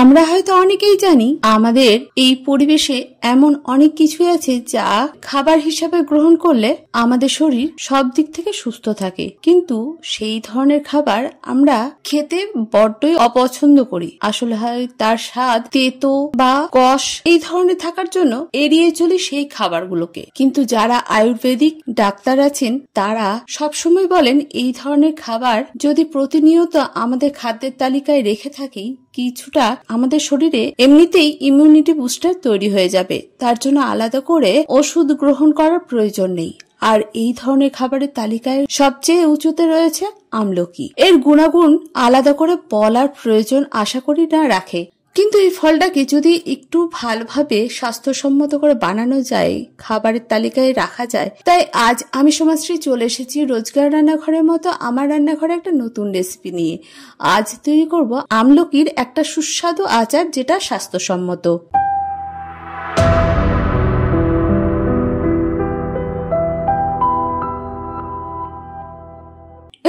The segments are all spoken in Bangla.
আমরা হয়তো অনেকেই জানি আমাদের এই পরিবেশে এমন অনেক কিছুই আছে যা খাবার হিসাবে গ্রহণ করলে আমাদের শরীর সব দিক থেকে সুস্থ থাকে, কিন্তু সেই ধরনের খাবার আমরা খেতে বড্ডই অপছন্দ করি। আসলে হয় তার স্বাদ তেতো বা কষ এই ধরনের থাকার জন্য এড়িয়ে চলি সেই খাবারগুলোকে। কিন্তু যারা আয়ুর্বেদিক ডাক্তার আছেন তারা সবসময় বলেন এই ধরনের খাবার যদি প্রতিনিয়ত আমাদের খাদ্যের তালিকায় রেখে থাকি, কিছুটা আমাদের শরীরে এমনিতেই ইমিউনিটি বুস্টার তৈরি হয়ে যাবে। তার জন্য আলাদা করে ওষুধ গ্রহণ করার প্রয়োজন নেই। আর এই ধরনের খাবারের তালিকায় সবচেয়ে উঁচুতে রয়েছে আমলকি। এর গুণাগুণ আলাদা করে বলার প্রয়োজন আশা করি না রাখে, কিন্তু এই ফলটাকে যদি একটু ভালোভাবে স্বাস্থ্যসম্মত করে বানানো যায়, খাবারের তালিকায় রাখা যায়, তাই আজ আমি সমাজশ্রী চলে এসেছি রোজকার রান্নাঘরের মতো আমার রান্নাঘরে একটা নতুন রেসিপি নিয়ে। আজ তৈরি করব আমলকির একটা সুস্বাদু আচার, যেটা স্বাস্থ্যসম্মত।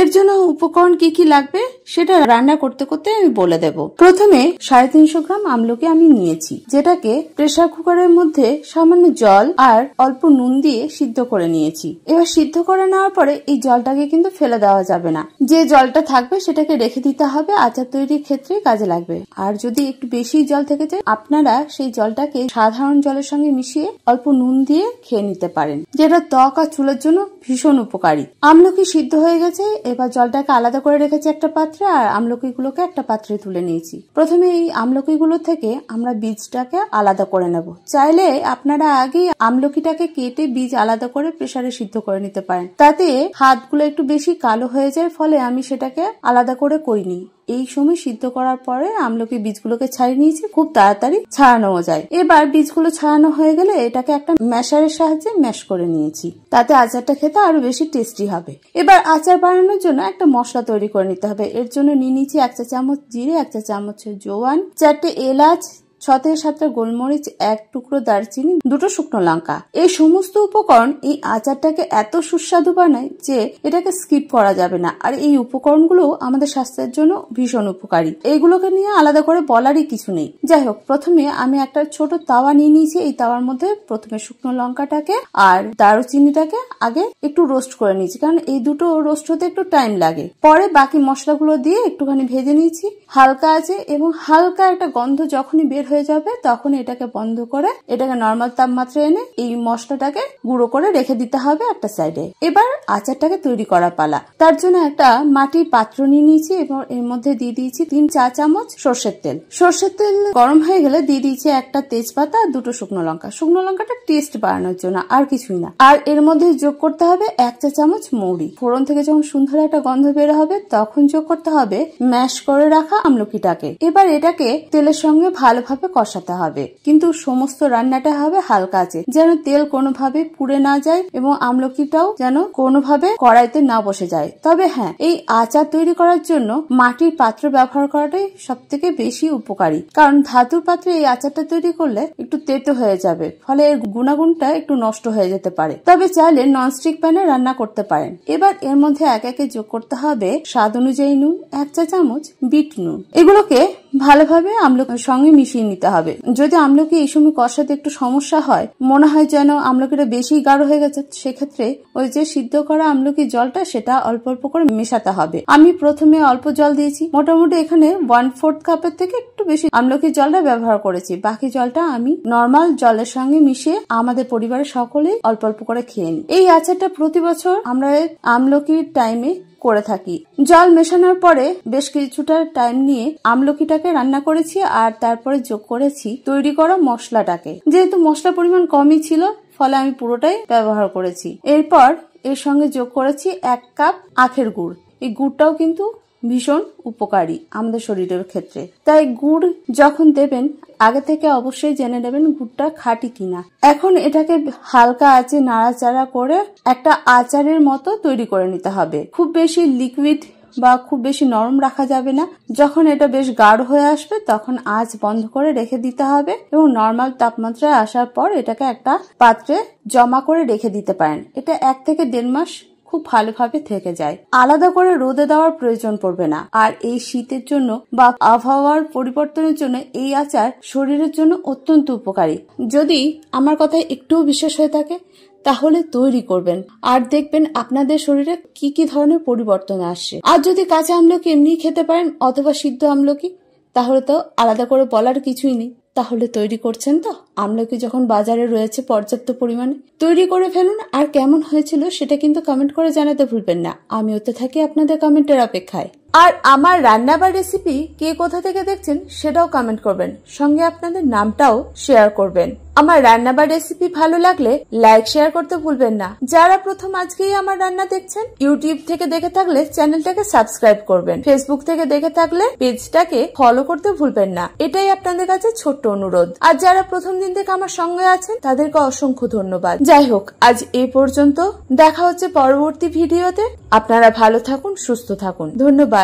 এর জন্য উপকরণ কি কি লাগবে সেটা রান্না করতে করতে আমি বলে দেব। প্রথমে 350 গ্রাম আমলকি আমি নিয়েছি, যেটাকে প্রেসার কুকারের মধ্যে সামান্য জল আর অল্প নুন দিয়ে সিদ্ধ করে নিয়েছি। এবার সিদ্ধ করে নেওয়ার পরে এই জলটাকে কিন্তু ফেলে দেওয়া যাবে না, যে জলটা থাকবে সেটাকে রেখে দিতে হবে, আচার তৈরির ক্ষেত্রে কাজে লাগবে। আর যদি একটু বেশি জল থেকে যায়, আপনারা সেই জলটাকে সাধারণ জলের সঙ্গে মিশিয়ে অল্প নুন দিয়ে খেয়ে নিতে পারেন, যেটা ত্বক আর চুলের জন্য ভীষণ উপকারী। আমলকি সিদ্ধ হয়ে গেছে, এবার জলটাকে আলাদা করে রেখেছি একটা পাত্রে, আর আমলকিগুলোকে একটা পাত্রে তুলে নিয়েছি। প্রথমে এই আমলকিগুলো থেকে আমরা বীজটাকে আলাদা করে নেব। চাইলে আপনারা আগে আমলকিটাকে কেটে বীজ আলাদা করে প্রেসারে সিদ্ধ করে নিতে পারেন, তাতে হাতগুলো একটু বেশি কালো হয়ে যায়, ফলে আমি সেটাকে আলাদা করে করিনি। এই সময় সিদ্ধ করার পরে আমলকি বীজগুলোকে ছাড়িয়ে নিয়েছি, খুব তাড়াতাড়ি ছাড়ানো যায়। এবার বীজগুলো ছাড়ানো হয়ে গেলে এটাকে একটা ম্যাশারের সাহায্যে ম্যাশ করে নিয়েছি, তাতে আচারটা খেতে আরো বেশি টেস্টি হবে। এবার আচার বানানোর জন্য একটা মশলা তৈরি করে নিতে হবে। এর জন্য নিয়ে নিয়েছি 1 চা চামচ জিরে, 1 চা চামচ জোয়ান, 4টে এলাচ, 6 থেকে 7টা গোলমরিচ, 1 টুকরো দারচিনি, 2টো শুকনো লঙ্কা। এই সমস্ত উপকরণ এই আচারটাকে এত সুস্বাদু বানায় যে এটাকে স্কিপ করা যাবে না। আর এই উপকরণগুলো আমাদের স্বাস্থ্যের জন্য ভীষণ উপকারী। এইগুলোকে নিয়ে আলাদা করে বলারই কিছু নেই। যাই হোক, প্রথমে আমি একটা ছোট তাওয়া নিয়ে নিয়েছি। এই তাওয়ার মধ্যে প্রথমে শুকনো লঙ্কাটাকে আর দারুচিনিটাকে আগে একটু রোস্ট করে নিয়েছি, কারণ এই দুটো রোস্ট হতে একটু টাইম লাগে। পরে বাকি মশলাগুলো দিয়ে একটুখানি ভেজে নিয়েছি হালকা আছে, এবং হালকা একটা গন্ধ যখনই বের হয়ে যাবে তখন এটাকে বন্ধ করে এটাকে নরমাল তাপমাত্রায় এনে এই মশলাটাকে গুঁড়ো করে রেখে দিতে হবে একটা সাইডে। এবার আচারটাকে তৈরি করা পালা। তার জন্য একটা মাটির পাত্র নিয়ে নিয়েছি এবং এর মধ্যে দিয়ে দিয়েছি 3 চা চামচ সর্ষের তেল। সর্ষের তেল গরম হয়ে গেলে দিয়ে দিয়েছি একটা তেজপাতা আর 2টো শুকনো লঙ্কা। শুকনো লঙ্কাটা টেস্ট বাড়ানোর জন্য, আর কিছুই না। আর এর মধ্যে যোগ করতে হবে 1 চা চামচ মৌরি। ফোড়ন থেকে যখন সুন্দর একটা গন্ধ বের হবে তখন যোগ করতে হবে ম্যাশ করে রাখা আমলকিটাকে। এবার এটাকে তেলের সঙ্গে ভালোভাবে কষাতে হবে, কিন্তু সমস্ত রান্নাটা হবে হালকা আঁচে, যেন তেল কোনোভাবে পুড়ে না যায় এবং আমলকিটাও যেন কোনোভাবে কড়াইতে না বসে যায়। তবে হ্যাঁ, এই আচার তৈরি করার জন্য মাটির পাত্র ব্যবহার করাটাই সব থেকে বেশি উপকারী, কারণ ধাতুর পাত্রে এই আচারটা তৈরি করলে একটু তেতো হয়ে যাবে, ফলে এর গুণাগুণটা একটু নষ্ট হয়ে যেতে পারে। তবে চাইলে ননস্টিক প্যানে রান্না করতে পারেন। এবার এর মধ্যে একে একে যোগ করতে হবে স্বাদ অনুযায়ী নুন, 1 চা চামচ বিট নুন। এগুলোকে ভালোভাবে আমলকির সঙ্গে মিশিয়ে নিতে হবে। যদি আমলকি এই সময় কষাতে একটু সমস্যা হয়, মনে হয় যেন আমলকিটা বেশি গাঢ় হয়ে গেছে, সেক্ষেত্রে ওই যে সিদ্ধ করা আমলকির জলটা সেটা অল্প অল্প করে মেশাতে হবে। আমি প্রথমে অল্প জল দিয়েছি, মোটামুটি এখানে 1/4 কাপের থেকে একটু বেশি আমলকির জলটা ব্যবহার করেছি। বাকি জলটা আমি নর্মাল জলের সঙ্গে মিশিয়ে আমাদের পরিবারের সকলেই অল্প অল্প করে খেয়ে নিই। এই আচারটা প্রতি বছর আমরা আমলকির টাইমে করে থাকি। জল মেশানোর পরে বেশ কিছুটা টাইম নিয়ে আমলকিটাকে রান্না করেছি, আর তারপরে যোগ করেছি তৈরি করা মশলাটাকে। যেহেতু মশলা পরিমাণ কমই ছিল, ফলে আমি পুরোটাই ব্যবহার করেছি। এরপর এর সঙ্গে যোগ করেছি 1 কাপ আখের গুড়। এই গুড়টাও কিন্তু ভীষণ উপকারী আমাদের শরীরের ক্ষেত্রে, তাই গুড় যখন দেবেন আগে থেকে অবশ্যই জেনে নেবেন গুড়টা খাঁটি কিনা। এখন এটাকে হালকা আঁচে নাড়াচাড়া করে একটা আচারের মতো তৈরি করে নিতে হবে। খুব বেশি লিকুইড বা খুব বেশি নরম রাখা যাবে না। যখন এটা বেশ গাঢ় হয়ে আসবে তখন আঁচ বন্ধ করে রেখে দিতে হবে, এবং নরমাল তাপমাত্রায় আসার পর এটাকে একটা পাত্রে জমা করে রেখে দিতে পারেন। এটা 1 থেকে 1.5 মাস খুব ভালোভাবে থেকে যায়। আলাদা করে রোদে দেওয়ার প্রয়োজন পড়বে না। আর এই শীতের জন্য বা আবহাওয়ার পরিবর্তনের জন্য এই আচার শরীরের জন্য অত্যন্ত উপকারী। যদি আমার কথায় একটুও বিশ্বাস হয়ে থাকে তাহলে তৈরি করবেন আর দেখবেন আপনাদের শরীরে কি কি ধরনের পরিবর্তন আসছে। আর যদি কাঁচা আমলকি এমনি খেতে পারেন অথবা সিদ্ধ আমলকি, তাহলে তো আলাদা করে বলার কিছুই নেই। তাহলে তৈরি করছেন তো? আমলকি যখন বাজারে রয়েছে পর্যাপ্ত পরিমাণে, তৈরি করে ফেলুন। আর কেমন হয়েছিল সেটা কিন্তু কমেন্ট করে জানাতে ভুলবেন না। আমিও তো থাকি আপনাদের কমেন্টের অপেক্ষায়। আর আমার রান্না বা রেসিপি কে কোথা থেকে দেখছেন সেটাও কমেন্ট করবেন, সঙ্গে আপনাদের নামটাও শেয়ার করবেন। আমার রান্না বা রেসিপি ভালো লাগলে লাইক শেয়ার করতে ভুলবেন না। যারা প্রথম আজকেই আমার রান্না দেখছেন, ইউটিউব থেকে দেখে থাকলে চ্যানেলটাকে সাবস্ক্রাইব করবেন, ফেসবুক থেকে দেখে থাকলে পেজটাকে ফলো করতে ভুলবেন না। এটাই আপনাদের কাছে ছোট্ট অনুরোধ। আর যারা প্রথম দিন থেকে আমার সঙ্গে আছেন তাদেরকে অসংখ্য ধন্যবাদ। যাই হোক, আজ এই পর্যন্ত। দেখা হচ্ছে পরবর্তী ভিডিওতে। আপনারা ভালো থাকুন, সুস্থ থাকুন। ধন্যবাদ।